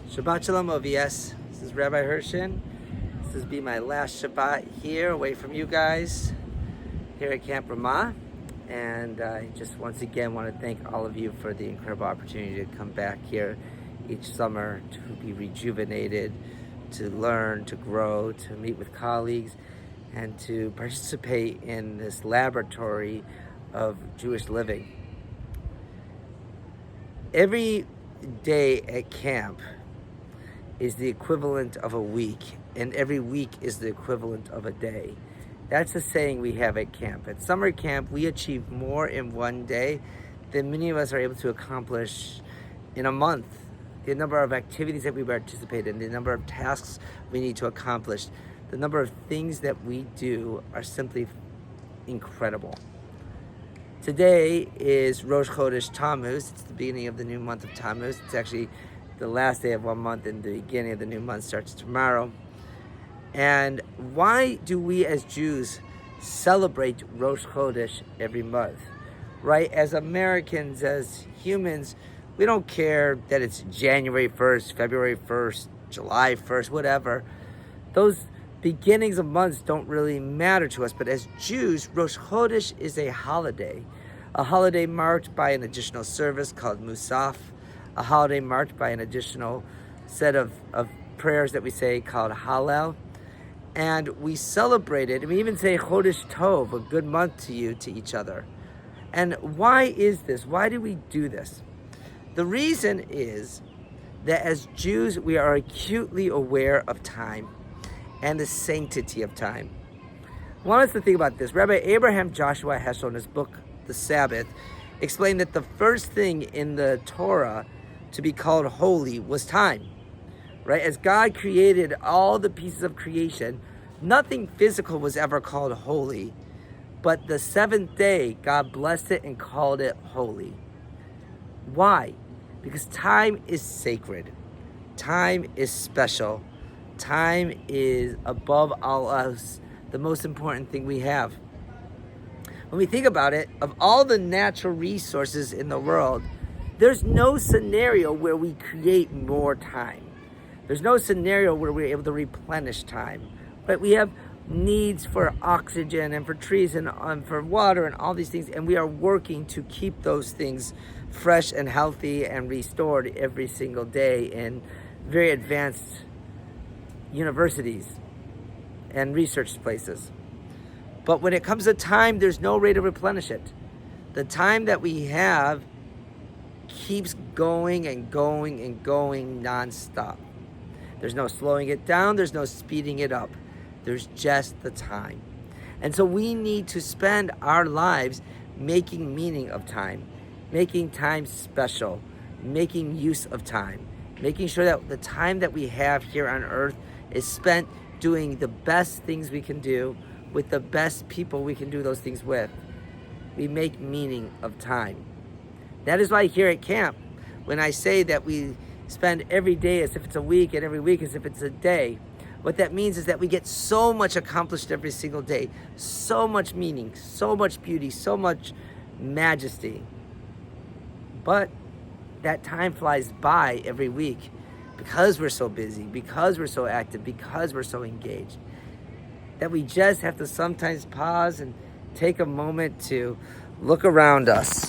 Shabbat Shalom OVS. This is Rabbi Hershin. This will be my last Shabbat here, away from you guys, here at Camp Ramah. And I just once again want to thank all of you for the incredible opportunity to come back here each summer, to be rejuvenated, to learn, to grow, to meet with colleagues, and to participate in this laboratory of Jewish living. Every day at camp is the equivalent of a week, and every week is the equivalent of a day. That's a saying we have at camp. At summer camp, we achieve more in one day than many of us are able to accomplish in a month. The number of activities that we participate in, the number of tasks we need to accomplish, the number of things that we do are simply incredible. Today is Rosh Chodesh Tammuz. It's the beginning of the new month of Tammuz. It's actually the last day of one month, and the beginning of the new month starts tomorrow. And why do we as Jews celebrate Rosh Chodesh every month? Right? As Americans, as humans, we don't care that it's January 1st, February 1st, July 1st, whatever. Those beginnings of months don't really matter to us. But as Jews, Rosh Chodesh is a holiday marked by an additional service called Musaf, a holiday marked by an additional set of prayers that we say called Hallel. And we celebrate it, and we even say Chodesh Tov, a good month to you, to each other. And why is this? Why do we do this? The reason is that as Jews, we are acutely aware of time and the sanctity of time. I want us to think about this. Rabbi Abraham Joshua Heschel, in his book, The Sabbath, explained that the first thing in the Torah to be called holy was time, right? As God created all the pieces of creation, nothing physical was ever called holy, but the seventh day, God blessed it and called it holy. Why? Because time is sacred. Time is special. Time is above all else the most important thing we have. When we think about it, of all the natural resources in the world, there's no scenario where we create more time. There's no scenario where we're able to replenish time. But we have needs for oxygen and for trees and for water and all these things, and we are working to keep those things fresh and healthy and restored every single day in very advanced universities and research places. But when it comes to time, there's no way to replenish it. The time that we have keeps going and going and going nonstop. There's no slowing it down. There's no speeding it up. There's just the time. And so we need to spend our lives making meaning of time, making time special, making use of time, making sure that the time that we have here on earth is spent doing the best things we can do with the best people we can do those things with. We make meaning of time. That is why here at camp, when I say that we spend every day as if it's a week and every week as if it's a day, what that means is that we get so much accomplished every single day, so much meaning, so much beauty, so much majesty. But that time flies by every week because we're so busy, because we're so active, because we're so engaged, that we just have to sometimes pause and take a moment to look around us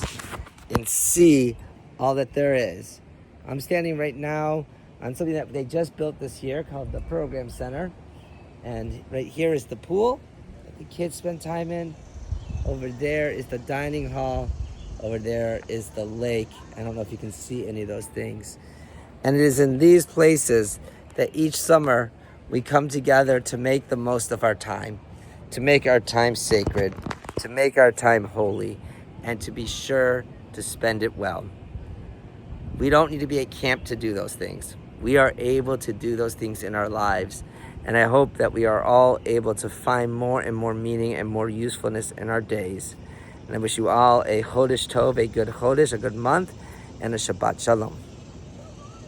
and see all that there is. I'm standing right now on something that they just built this year called the Program Center. And right here is the pool that the kids spend time in. Over there is the dining hall. Over there is the lake. I don't know if you can see any of those things. And it is in these places that each summer we come together to make the most of our time, to make our time sacred, to make our time holy, and to be sure to spend it well. We don't need to be at camp to do those things. We are able to do those things in our lives. And I hope that we are all able to find more and more meaning and more usefulness in our days. And I wish you all a Chodesh Tov, a good Chodesh, a good month, and a Shabbat Shalom.